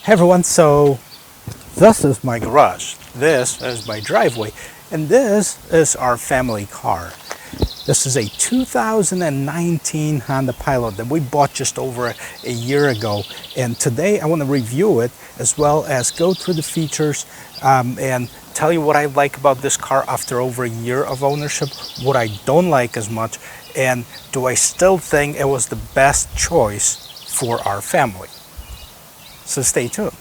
Hey everyone, so this is my garage, this is my driveway, and this is our family car. This is a 2019 Honda Pilot that we bought just over a year ago, and today I want to review it as well as go through the features and tell you what I like about this car after over a year of ownership, what I don't like as much, and do I still think it was the best choice for our family. So stay tuned.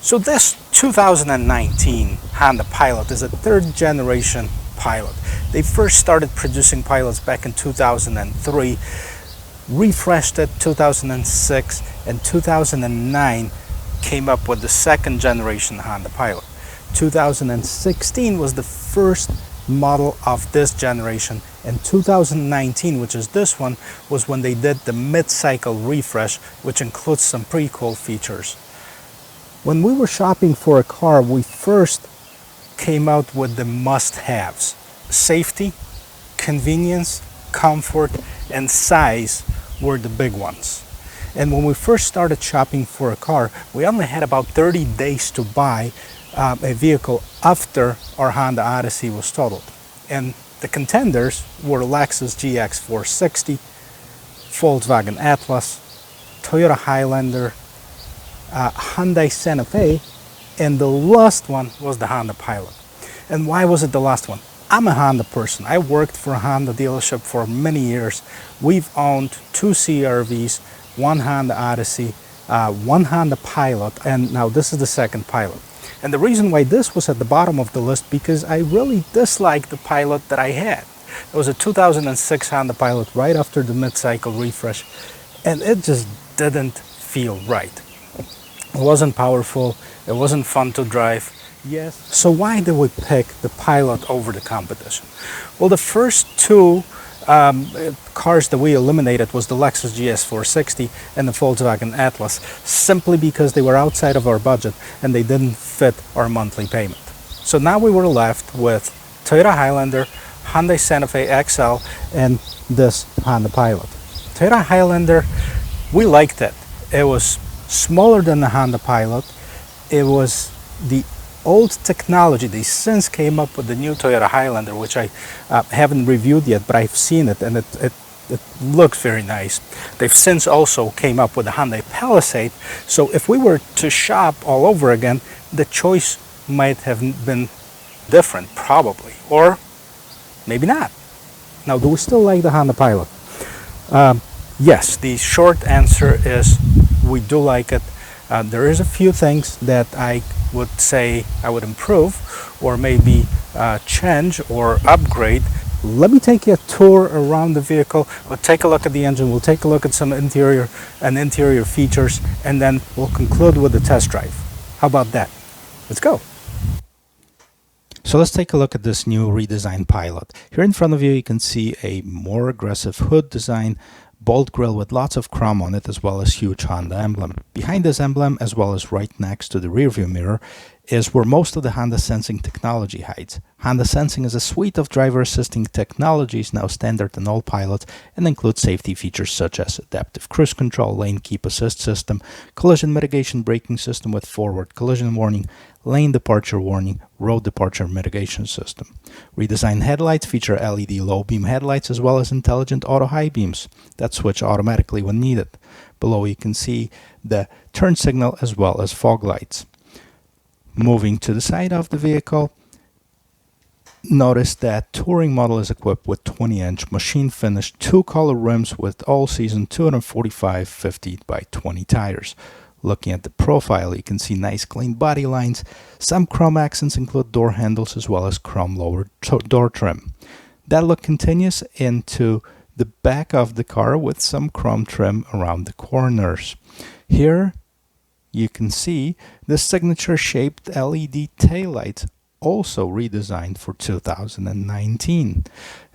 So this 2019 Honda Pilot is a third generation Pilot. They first started producing Pilots back in 2003, refreshed it 2006, and 2009 came up with the second generation Honda Pilot. 2016 was the first model of this generation, and 2019, which is this one, was when they did the mid-cycle refresh, which includes some pretty cool features. When we were shopping for a car, we first came out with the must-haves. Safety, convenience, comfort, and size were the big ones. And when we first started shopping for a car, we only had about 30 days to buy a vehicle after our Honda Odyssey was totaled. And the contenders were Lexus GX 460, Volkswagen Atlas, Toyota Highlander, Hyundai Santa Fe, and the last one was the Honda Pilot. And why was it the last one? I'm a Honda person. I worked for a Honda dealership for many years. We've owned two CRVs, one Honda Odyssey, one Honda Pilot, and now this is the second Pilot. And the reason why this was at the bottom of the list, because I really disliked the Pilot that I had. It was a 2006 Honda Pilot right after the mid-cycle refresh, and it just didn't feel right. It wasn't powerful, it wasn't fun to drive. Yes. So why did we pick the Pilot over the competition? Well, the first two cars that we eliminated was the Lexus GS 460 and the Volkswagen Atlas, simply because they were outside of our budget and they didn't fit our monthly payment. So now we were left with Toyota Highlander, Hyundai Santa Fe XL, and this Honda Pilot. Toyota Highlander, we liked it. It was smaller than the Honda Pilot. It was the old technology. They since came up with the new Toyota Highlander, which I haven't reviewed yet, but I've seen it, and it looks very nice. They've since also came up with the Hyundai Palisade, so if we were to shop all over again, the choice might have been different, probably, or maybe not. Now, do we still like the Honda Pilot? Yes, the short answer is we do like it. There is a few things that I would say I would improve or maybe change or upgrade. Let me take you a tour around the vehicle. We'll take a look at the engine, we'll take a look at some interior features, and then we'll conclude with the test drive. How about that? Let's go. So let's take a look at this new redesigned Pilot. Here in front of you, you can see a more aggressive hood design, bolt grille with lots of chrome on it, as well as huge Honda emblem. Behind this emblem, as well as right next to the rearview mirror, is where most of the Honda Sensing technology hides. Honda Sensing is a suite of driver assisting technologies now standard in all Pilots and includes safety features such as adaptive cruise control, lane keep assist system, collision mitigation braking system with forward collision warning, lane departure warning, road departure mitigation system. Redesigned headlights feature LED low beam headlights as well as intelligent auto high beams that switch automatically when needed. Below you can see the turn signal as well as fog lights. Moving to the side of the vehicle, notice that Touring model is equipped with 20-inch machine finished two-color rims with all-season 245/50 by 20 tires. Looking at the profile, you can see nice clean body lines. Some chrome accents include door handles as well as chrome lower door trim. That look continues into the back of the car with some chrome trim around the corners. Here you can see the signature shaped LED taillights, also redesigned for 2019.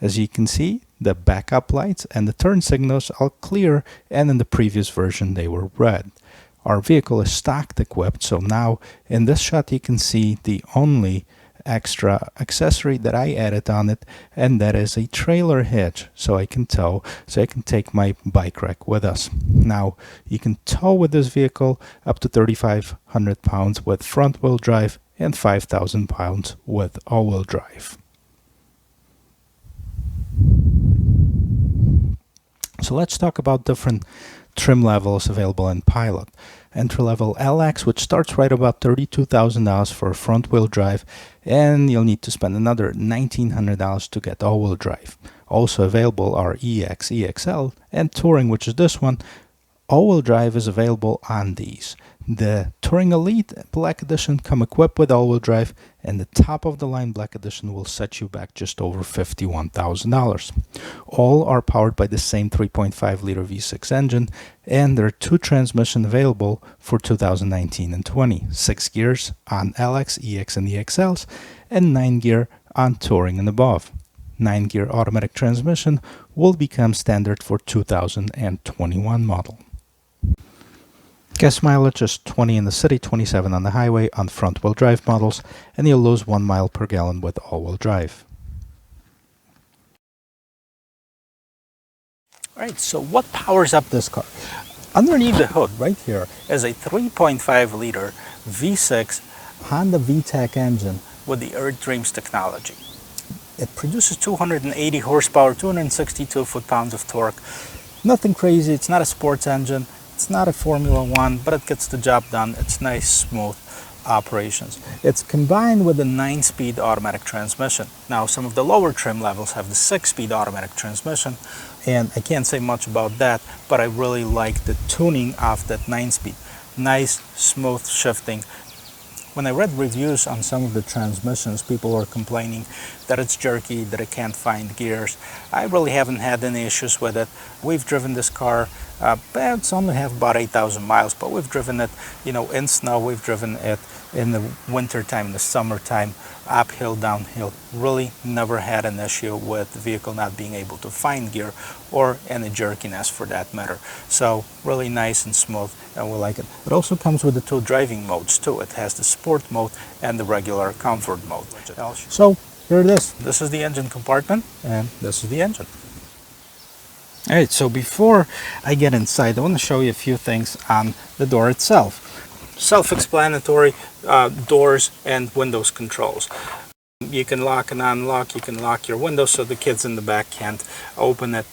As you can see, the backup lights and the turn signals are clear, and in the previous version they were red. Our vehicle is stock equipped, so now in this shot you can see the only extra accessory that I added on it, and that is a trailer hitch, so I can tow, so I can take my bike rack with us. Now, you can tow with this vehicle up to 3,500 pounds with front wheel drive and 5,000 pounds with all-wheel drive. So let's talk about different trim levels available in Pilot. Entry level LX, which starts right about $32,000 for front wheel drive, and you'll need to spend another $1,900 to get all wheel drive. Also available are EX, EXL, and Touring, which is this one. All wheel drive is available on these. The Touring Elite Black Edition come equipped with all-wheel drive, and the top-of-the-line Black Edition will set you back just over $51,000. All are powered by the same 3.5-liter V6 engine, and there are 2 transmissions available for 2019 and 20. 6 gears on LX, EX, and EXLs, and 9 gear on Touring and above. 9-gear automatic transmission will become standard for 2021 model. Gas mileage is 20 in the city, 27 on the highway on front-wheel drive models, and you'll lose 1 mile per gallon with all-wheel drive. Alright, so what powers up this car? Underneath the hood, right here, is a 3.5-liter V6 Honda VTEC engine with the Earth Dreams technology. It produces 280 horsepower, 262 foot-pounds of torque. Nothing crazy, it's not a sports engine. It's not a Formula One, but it gets the job done. It's nice, smooth operations. It's combined with a 9-speed automatic transmission. Now, some of the lower trim levels have the 6-speed automatic transmission, and I can't say much about that, but I really like the tuning of that 9-speed. Nice, smooth shifting. When I read reviews on some of the transmissions, people were complaining that it's jerky, that it can't find gears. I really haven't had any issues with it. We've driven this car, it's only have about 8,000 miles, but we've driven it, in snow. We've driven it in the winter time, in the summertime, uphill, downhill. Really never had an issue with the vehicle not being able to find gear or any jerkiness for that matter. So really nice and smooth, and we like it. It also comes with the 2 driving modes too. It has the sport mode and the regular comfort mode. So here it is. This is the engine compartment, and this is the engine. Alright, so before I get inside, I want to show you a few things on the door itself. Self-explanatory doors and windows controls. You can lock and unlock, you can lock your windows so the kids in the back can't open it.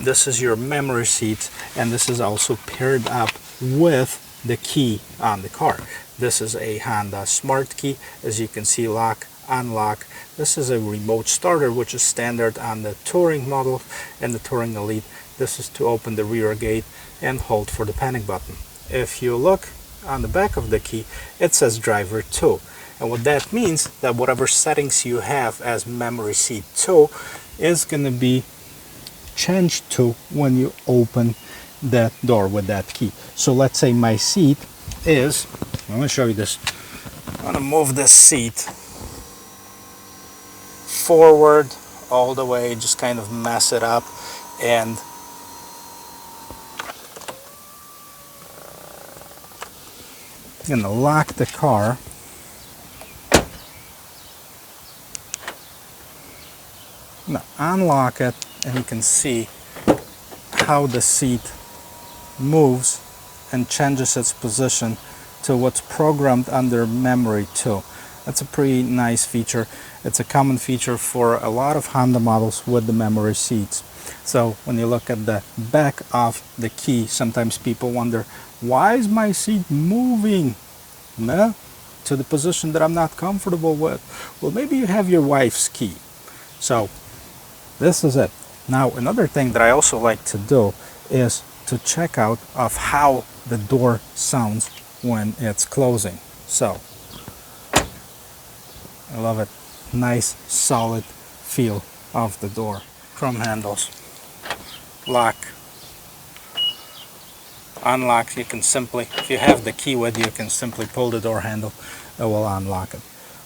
This is your memory seat, and this is also paired up with the key on the car. This is a Honda Smart Key, as you can see, lock, unlock. This is a remote starter, which is standard on the Touring model and the Touring Elite. This is to open the rear gate and hold for the panic button. If you look on the back of the key, it says driver 2. And what that means, that whatever settings you have as memory seat 2 is going to be changed to when you open that door with that key. So let's say my seat is, I'm going to show you this. I'm going to move this seat forward all the way, just kind of mess it up, and I'm gonna lock the car. Now unlock it, and you can see how the seat moves and changes its position to what's programmed under memory 2. That's a pretty nice feature. It's a common feature for a lot of Honda models with the memory seats. So when you look at the back of the key, sometimes people wonder, why is my seat moving to the position that I'm not comfortable with? Well, maybe you have your wife's key. So this is it. Now, another thing that I also like to do is to check out of how the door sounds when it's closing. So I love it. Nice, solid feel of the door. Chrome handles. Lock. Unlock. You can simply, if you have the key with you, you can simply pull the door handle. It will unlock it.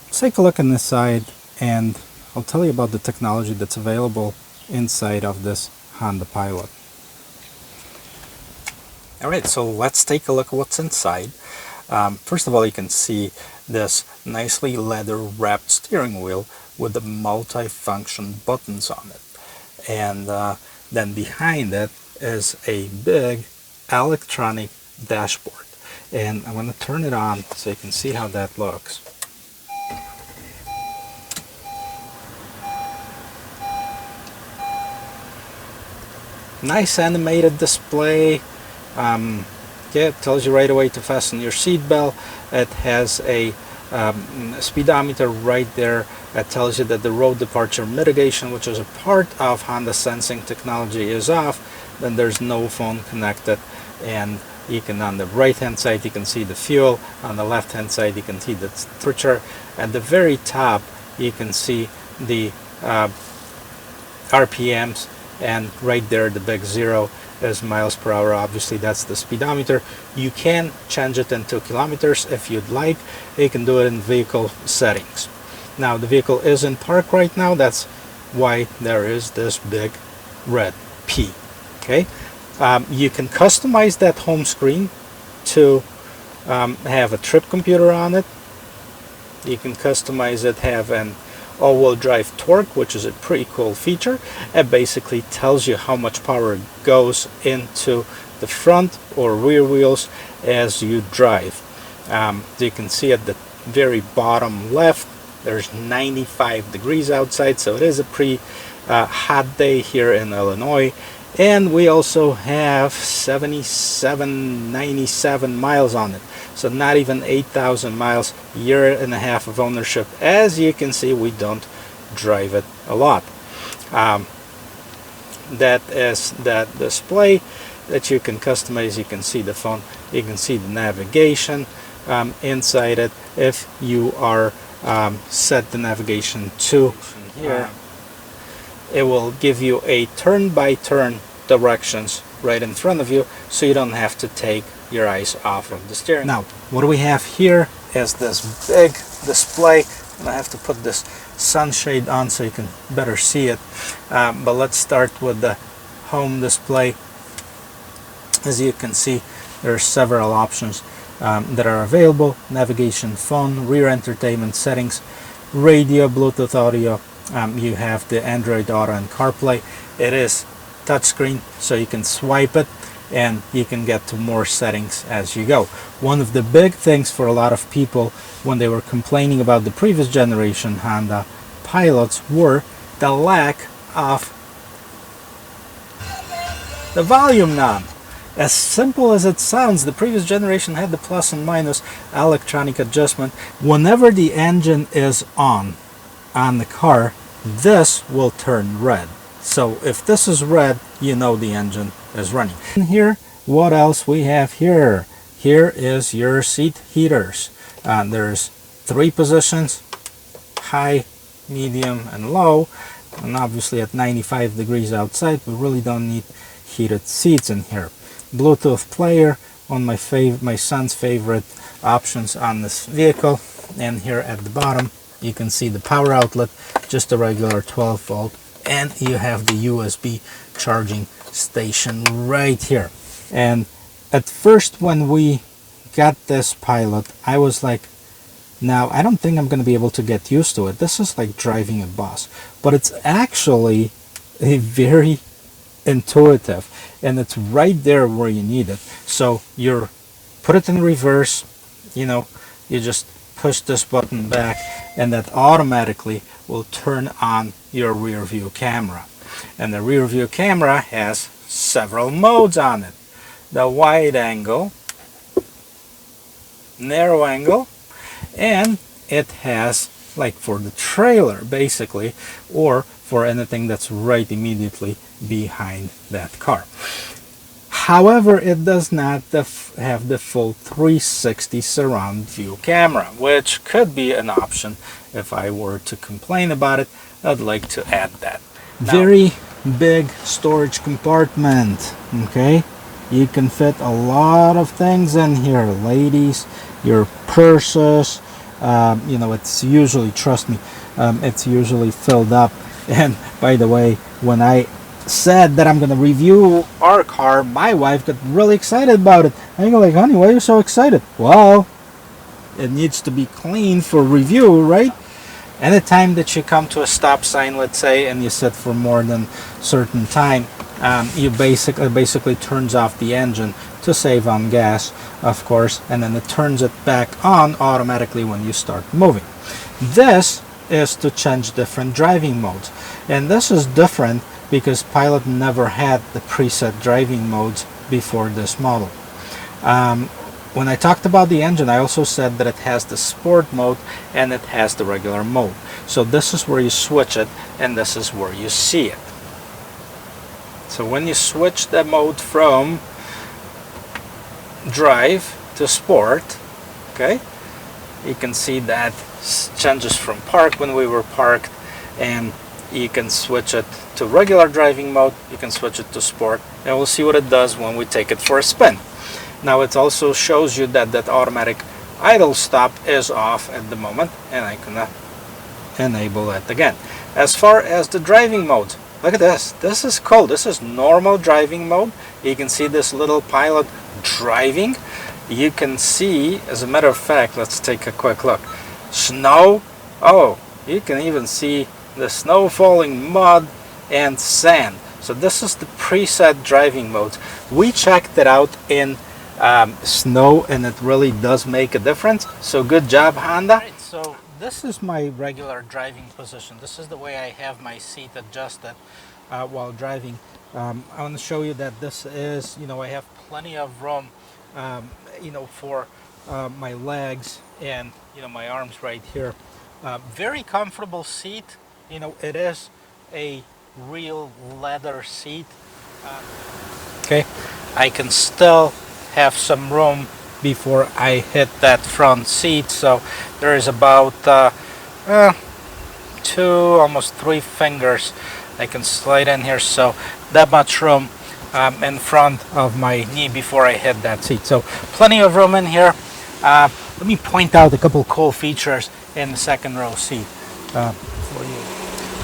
Let's take a look on this side, and I'll tell you about the technology that's available inside of this Honda Pilot. Alright, so let's take a look at what's inside. First of all, you can see this nicely leather wrapped steering wheel with the multi-function buttons on it, and then behind it is a big electronic dashboard, and I'm going to turn it on so you can see how that looks. Nice animated display. Yeah, it tells you right away to fasten your seatbelt. It has a speedometer right there that tells you that the road departure mitigation, which is a part of Honda sensing technology, is off. Then there's no phone connected, and you can, on the right hand side you can see the fuel, on the left hand side you can see the temperature. At the very top you can see the RPMs, and right there the big 0 is miles per hour. Obviously that's the speedometer. You can change it into kilometers if you'd like. You can do it in vehicle settings. Now the vehicle is in park right now, that's why there is this big red P. Okay, you can customize that home screen to have a trip computer on it. You can customize it, have an all-wheel drive torque, which is a pretty cool feature. It basically tells you how much power goes into the front or rear wheels as you drive. You can see at the very bottom left there's 95 degrees outside, so it is a pretty hot day here in Illinois. And we also have 97 miles on it, so not even 8,000 miles, year and a half of ownership. As you can see, we don't drive it a lot. That is that display that you can customize. You can see the phone, you can see the navigation inside it. If you are set the navigation to here, it will give you a turn-by-turn directions right in front of you, so you don't have to take your eyes off of the steering. Now, what we have here is this big display, and I have to put this sunshade on so you can better see it. But let's start with the home display. As you can see, there are several options that are available: navigation, phone, rear entertainment, settings, radio, Bluetooth audio. You have the Android Auto and CarPlay. It is touchscreen, so you can swipe it and you can get to more settings as you go. One of the big things for a lot of people when they were complaining about the previous generation Honda Pilots were the lack of the volume knob. As simple as it sounds, the previous generation had the plus and minus electronic adjustment. Whenever the engine is on the car, this will turn red. So if this is red, you know the engine is running. And here, what else we have here? Here is your seat heaters. There's 3 positions: high, medium, and low. And obviously at 95 degrees outside, we really don't need heated seats in here. Bluetooth player, one of my son's favorite options on this vehicle. And here at the bottom, you can see the power outlet, just a regular 12 volt, and you have the USB charging station right here. And at first when we got this Pilot, I was like, now I don't think I'm going to be able to get used to it. This is like driving a bus, but it's actually a very intuitive, and it's right there where you need it. So you put it in reverse, you know, you just push this button back, and that automatically will turn on your rear view camera. And the rear view camera has several modes on it: the wide angle, narrow angle, and it has, like, for the trailer basically, or for anything that's right immediately behind that car. However, it does not have the full 360 surround view camera, which could be an option. If I were to complain about it, I'd like to add that. Very big storage compartment. Okay, you can fit a lot of things in here, ladies, your purses. You know, it's usually, trust me, it's usually filled up. And by the way, when I said that I'm going to review our car, my wife got really excited about it. I go like, honey, why are you so excited? Well, it needs to be clean for review, right? Anytime that you come to a stop sign, let's say, and you sit for more than certain time, you basically turns off the engine to save on gas, of course, and then it turns it back on automatically when you start moving. This is to change different driving modes, and this is different because Pilot never had the preset driving modes before this model. When I talked about the engine, I also said that it has the sport mode and it has the regular mode. So this is where you switch it, and this is where you see it. So when you switch the mode from drive to sport, okay, you can see that changes from park when we were parked, and you can switch it to regular driving mode, you can switch it to sport, and we'll see what it does when we take it for a spin. Now it also shows you that that automatic idle stop is off at the moment, and I can enable it again. As far as the driving mode, look at this. This is cool. This is normal driving mode. You can see this little Pilot driving. You can see, as a matter of fact, let's take a quick look. Snow. Oh, you can even see the snow falling, mud and sand. So this is the preset driving mode. We checked it out in snow, and it really does make a difference. So good job, Honda. Right, so this is my regular driving position. This is the way I have my seat adjusted while driving. I want to show you that this is, I have plenty of room, for my legs and, my arms right here. Very comfortable seat. It is a real leather seat. Okay, I can still have some room before I hit that front seat, so there is about 2, almost 3 fingers I can slide in here, so that much room in front of my knee before I hit that seat. So plenty of room in here. Let me point out a couple cool features in the second row seat for you.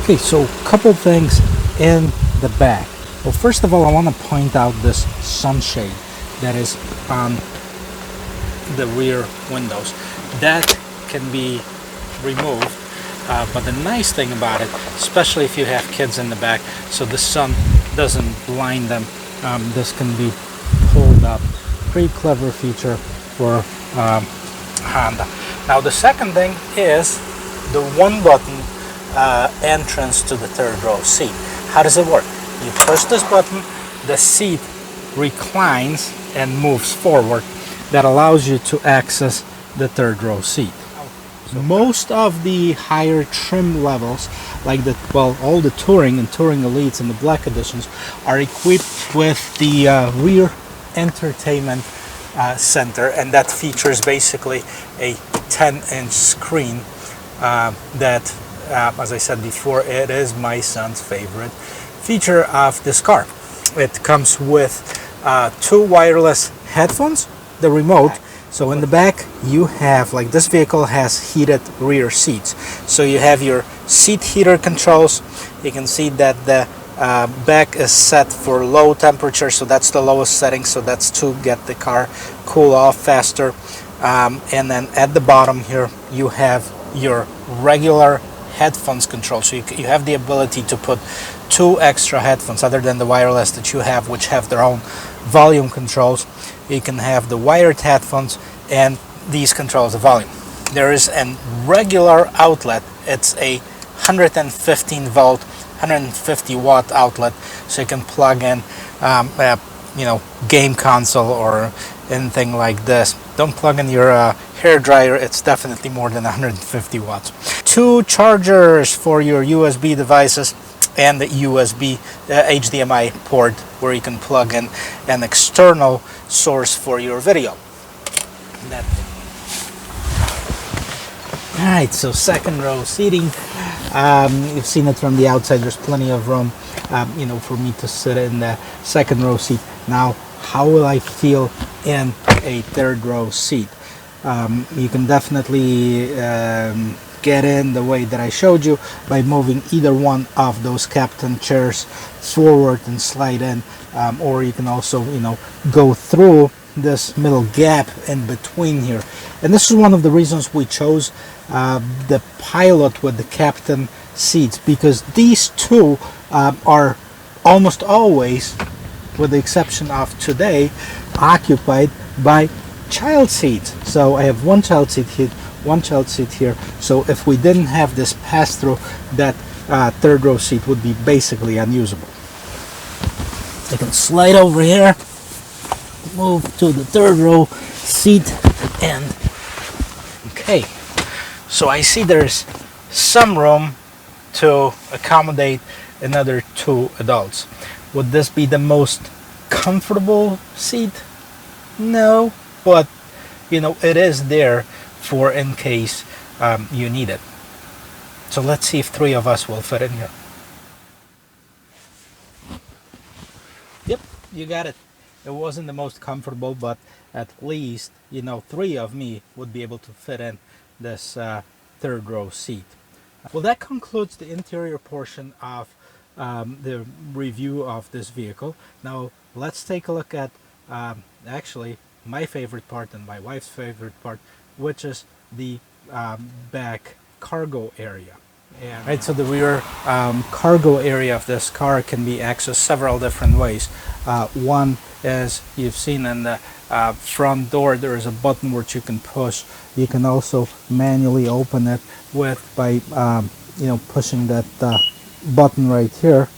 Okay, so a couple things in the back. Well, first of all, I want to point out this sunshade that is on the rear windows. That can be removed, but the nice thing about it, especially if you have kids in the back, so the sun doesn't blind them, this can be pulled up. Pretty clever feature for Honda. Now the second thing is the one button entrance to the third row seat. How does it work? You push this button, the seat reclines and moves forward. That allows you to access the third row seat. Most of the higher trim levels, like all the Touring and Touring Elites and the Black Editions, are equipped with the rear entertainment center, and that features basically a 10-inch screen that, as I said before, it is my son's favorite feature of this car. It comes with 2 wireless headphones, the remote. So in the back you have, like, this vehicle has heated rear seats, so you have your seat heater controls. You can see that the back is set for low temperature, so that's the lowest setting, so that's to get the car cool off faster. And then at the bottom here you have your regular headphones control, so you have the ability to put 2 extra headphones other than the wireless that you have, which have their own volume controls. You can have the wired headphones, and these controls the volume. There is a regular outlet. It's a 115 volt 150 watt outlet, so you can plug in game console or anything like this. Don't plug in your hair dryer. It's definitely more than 150 watts. 2 chargers for your USB devices, and the USB HDMI port where you can plug in an external source for your video. Alright, so second row seating. You've seen it from the outside. There's plenty of room for me to sit in the second row seat. Now, how will I feel in a third row seat? You can definitely get in the way that I showed you by moving either one of those captain chairs forward and slide in, or you can also, you know, go through this middle gap in between here. And this is one of the reasons we chose the Pilot with the captain seats, because these two are almost always, with the exception of today, occupied by child seats. So I have one child seat here, one child seat here. So if we didn't have this pass-through, that third row seat would be basically unusable. I can slide over here, move to the third row seat, and okay. So I see there's some room to accommodate another 2 adults. Would this be the most comfortable seat? No, but you know, it is there for in case you need it. So let's see if 3 of us will fit in here. Yep, you got it. It wasn't the most comfortable, but at least, you know, 3 of me would be able to fit in this third row seat. Well, that concludes the interior portion of the review of this vehicle. Now let's take a look at actually my favorite part and my wife's favorite part, which is the back cargo area. And right, so the rear cargo area of this car can be accessed several different ways. One is, you've seen in the front door, there is a button which you can push. You can also manually open it by you know, pushing that button right here.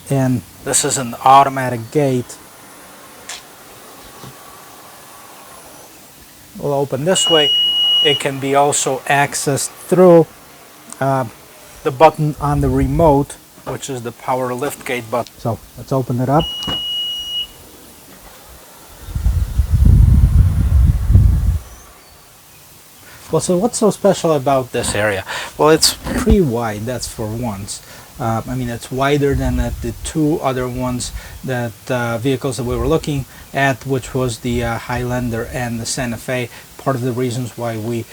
And this is an automatic gate. Will open this way. It can be also accessed through the button on the remote, which is the power lift gate button. So let's open it up. Well, so what's so special about this area? Well, it's pretty wide, that's for once. I mean, it's wider than the 2 other ones, that vehicles that we were looking at, which was the Highlander and the Santa Fe. Part of the reasons why we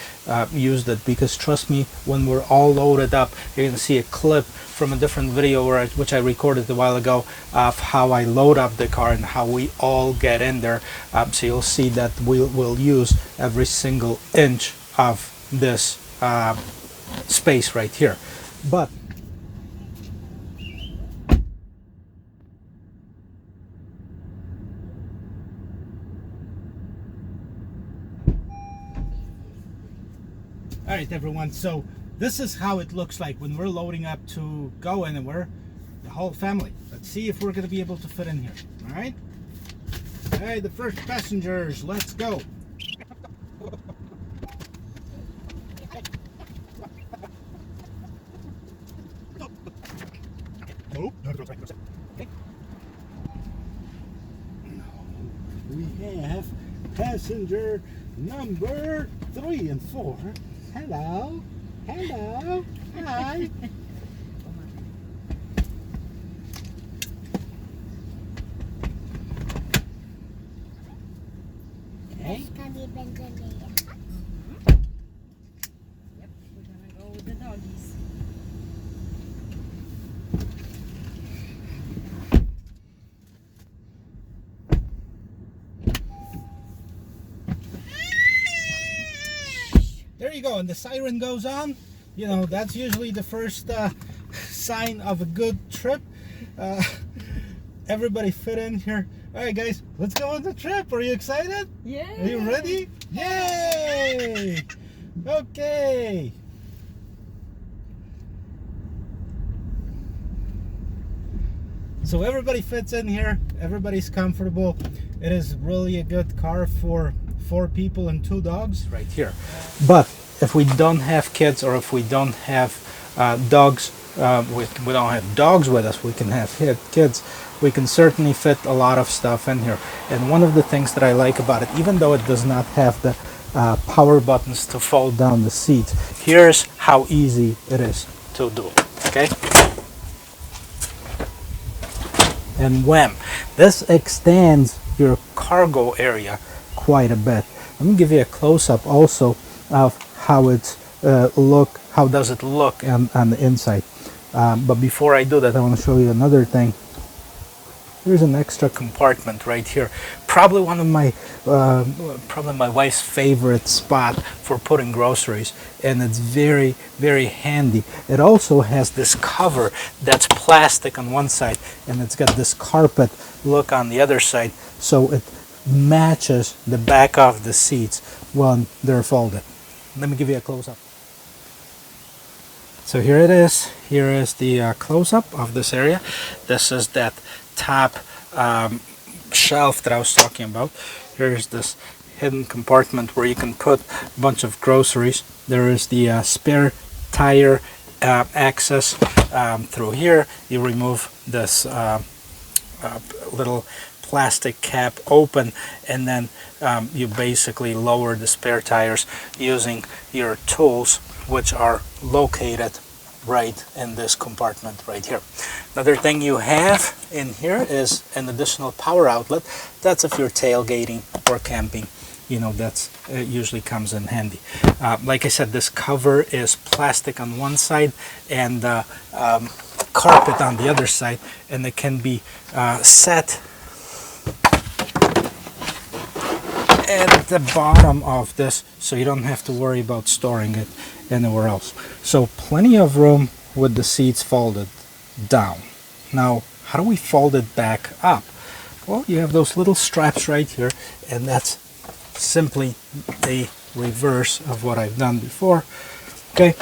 used it, because trust me, when we're all loaded up, you're going to see a clip from a different video which I recorded a while ago of how I load up the car and how we all get in there. So you'll see that we'll use every single inch of this space right here. But all right, everyone, so this is how it looks like when we're loading up to go anywhere, the whole family. Let's see if we're going to be able to fit in here. All right, the first passengers, let's go. We have passenger number 3 and 4. Hello, hello, hi. Okay. Yep, we're gonna go with the doggies. There you go, and the siren goes on. You know, that's usually the first sign of a good trip. Everybody fit in here. All right, guys, let's go on the trip. Are you excited? Yeah. Are you ready? Yay! Okay. So everybody fits in here. Everybody's comfortable. It is really a good car for 4 people and 2 dogs right here. But if we don't have kids, or if we don't have dogs, we don't have dogs with us, we can have kids, we can certainly fit a lot of stuff in here. And one of the things that I like about it, even though it does not have the power buttons to fold down the seats, here's how easy it is to do it. Okay, and wham, this extends your cargo area quite a bit. Let me give you a close-up also of how how does it look on the inside. But before I do that, I want to show you another thing. There's an extra compartment right here. Probably one of my, probably my wife's favorite spot for putting groceries, and it's very, very handy. It also has this cover that's plastic on one side, and it's got this carpet look on the other side, so it matches the back of the seats when they're folded. Let me give you a close-up. So here it is. Here is the close-up of this area. This is that top shelf that I was talking about. Here's this hidden compartment where you can put a bunch of groceries. There is the spare tire access through here. You remove this little plastic cap open, and then you basically lower the spare tires using your tools, which are located right in this compartment right here. Another thing you have in here is an additional power outlet. That's if you're tailgating or camping, you know, that's usually comes in handy. Like I said, this cover is plastic on one side and carpet on the other side, and it can be set at the bottom of this, so you don't have to worry about storing it anywhere else. So plenty of room with the seats folded down. Now, how do we fold it back up? Well, you have those little straps right here, and that's simply a reverse of what I've done before. Okay,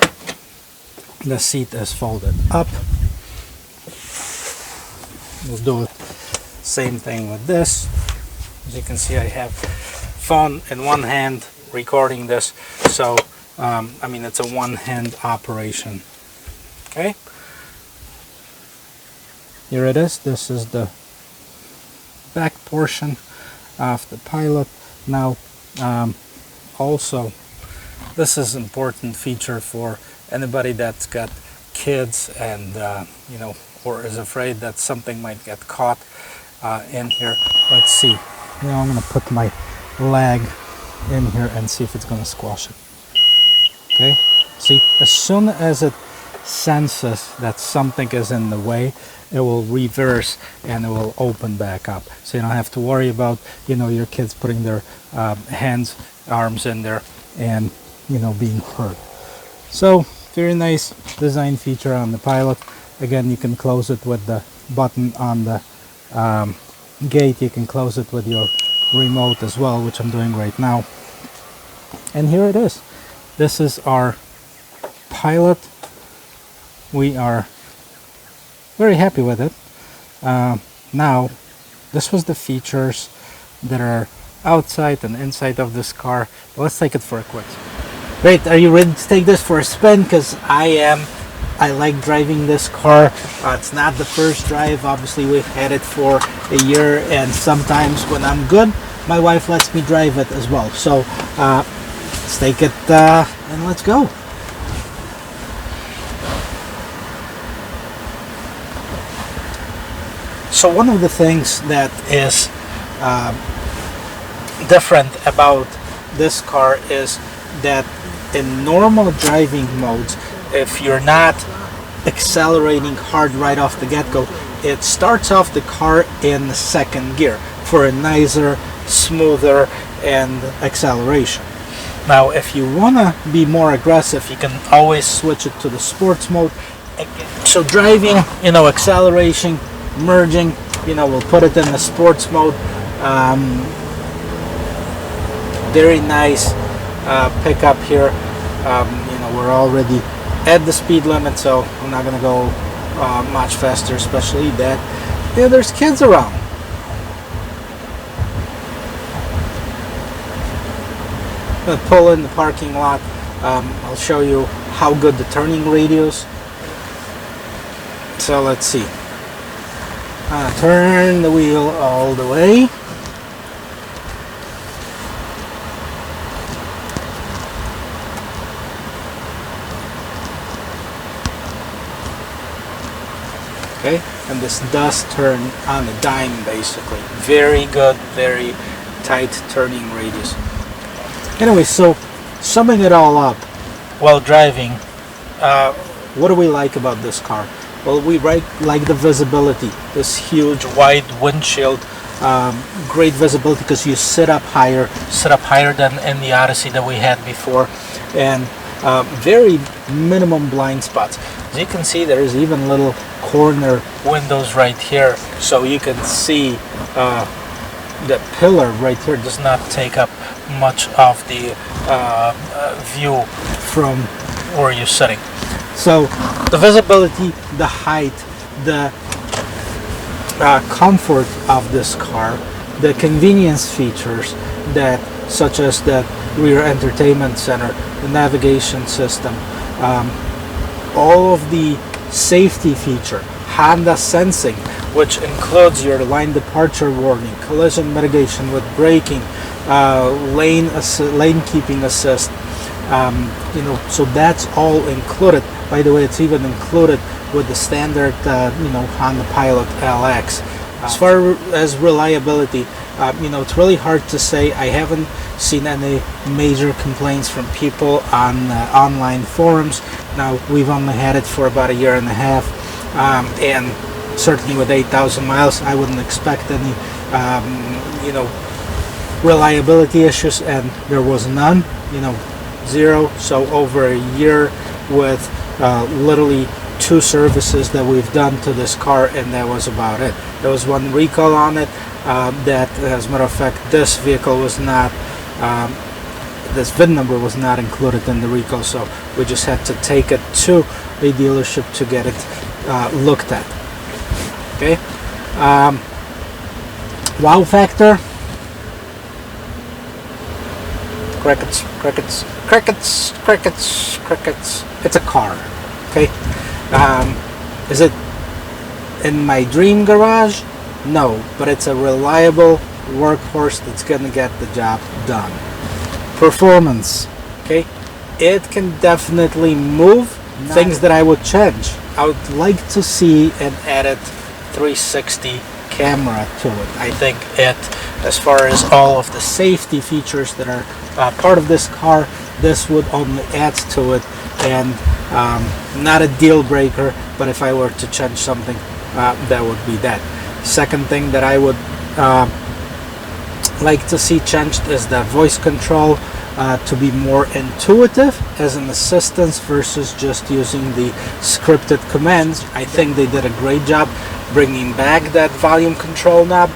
the seat is folded up. We'll do it same thing with this. As you can see, I have phone in one hand recording this, so I mean, it's a one-hand operation. Okay, here it is. This is the back portion of the Pilot. Now, also, this is an important feature for anybody that's got kids and you know, or is afraid that something might get caught in here. Let's see. Now I'm going to put my leg in here and see if it's going to squash it. Okay, see, as soon as it senses that something is in the way, it will reverse and it will open back up. So you don't have to worry about, you know, your kids putting their arms in there and, you know, being hurt. So very nice design feature on the Pilot. Again, you can close it with the button on the gate. You can close it with your remote as well, which I'm doing right now. And here it is. This is our Pilot. We are very happy with it. Now, this was the features that are outside and inside of this car. Let's take it for a quick spin. Great, are you ready to take this for a spin? Because I am. I like driving this car. It's not the first drive. Obviously, we've had it for a year, and sometimes when I'm good, my wife lets me drive it as well. So let's take it and let's go. So one of the things that is different about this car is that in normal driving modes, if you're not accelerating hard right off the get-go, it starts off the car in second gear for a nicer, smoother and acceleration. Now, if you want to be more aggressive, you can always switch it to the sports mode. So driving, you know, acceleration, merging, you know, we'll put it in the sports mode. Very nice pickup here. You know, we're already at the speed limit, so I'm not gonna go much faster, especially that there's kids around. I'm gonna pull in the parking lot. I'll show you how good the turning radius. So let's see. Turn the wheel all the way. Okay, and this does turn on a dime basically. Very good, very tight turning radius. Anyway, so summing it all up while driving, what do we like about this car? Well, we like the visibility, this huge wide windshield, great visibility because you sit up higher than in the Odyssey that we had before, and very minimum blind spots. As you can see, there's even little corner windows right here, so you can see the pillar right here does not take up much of the view from where you're sitting. So the visibility, the height, the comfort of this car, the convenience features that, such as the rear entertainment center, the navigation system, all of the safety feature, Honda sensing, which includes your lane departure warning, collision mitigation with braking, lane keeping assist, you know, so that's all included. By the way, it's even included with the standard, you know, Honda Pilot LX. As far as reliability, you know, it's really hard to say. I haven't seen any major complaints from people on online forums. Now, we've only had it for about a year and a half, and certainly with 8,000 miles, I wouldn't expect any, you know, reliability issues, and there was none, you know, zero. So over a year with literally 2 services that we've done to this car, and that was about it. There was 1 recall on it that, as a matter of fact, this vehicle was not, this VIN number was not included in the recall, so we just had to take it to a dealership to get it looked at. Okay. Wow factor. Crickets, crickets, crickets, crickets, crickets. It's a car. Okay. Is it in my dream garage? No, but it's a reliable workhorse that's gonna get the job done. Performance. Okay. It can definitely move. Things that I would change. I would like to see an added 360 camera to it. I think it, as far as all of the safety features that are part of this car, this would only add to it, and not a deal breaker, but if I were to change something, that would be that. Second thing that I would like to see changed is the voice control, to be more intuitive as an assistance versus just using the scripted commands. I think they did a great job bringing back that volume control knob.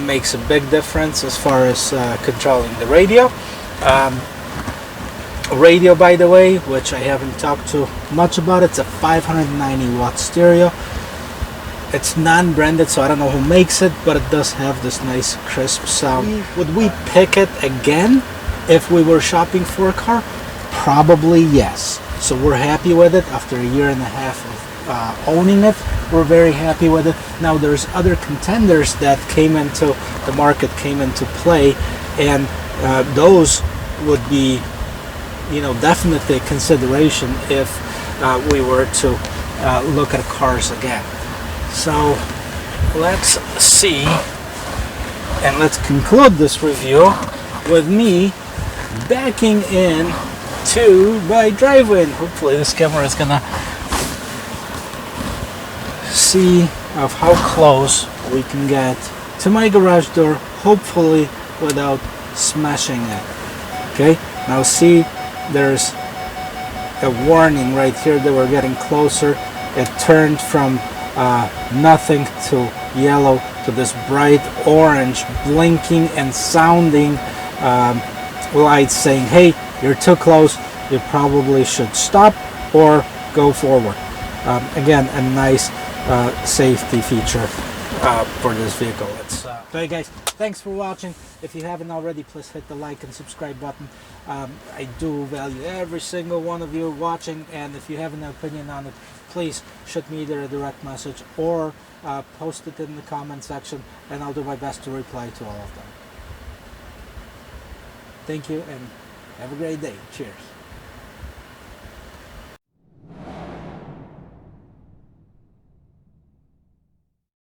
Makes a big difference as far as controlling the radio. Radio, by the way, which I haven't talked too much about, it's a 590 watt stereo. It's non-branded, so I don't know who makes it, but it does have this nice crisp sound. Would we pick it again if we were shopping for a car? Probably yes. So we're happy with it after a year and a half of owning it. We're very happy with it. Now there's other contenders that came into the market, came into play, and those would be, you know, definitely a consideration if we were to look at cars again. So let's see, and let's conclude this review with me backing in to my driveway. Hopefully this camera is gonna see of how close we can get to my garage door, hopefully without smashing it. Okay, now see, there's a warning right here that we're getting closer. It turned from nothing to yellow to this bright orange blinking and sounding lights saying, hey, you're too close, you probably should stop or go forward. Again, a nice safety feature for this vehicle. Okay guys, thanks for watching. If you haven't already, please hit the like and subscribe button. I do value every single one of you watching, and if you have an opinion on it, please shoot me either a direct message or post it in the comment section, and I'll do my best to reply to all of them. Thank you and have a great day. Cheers.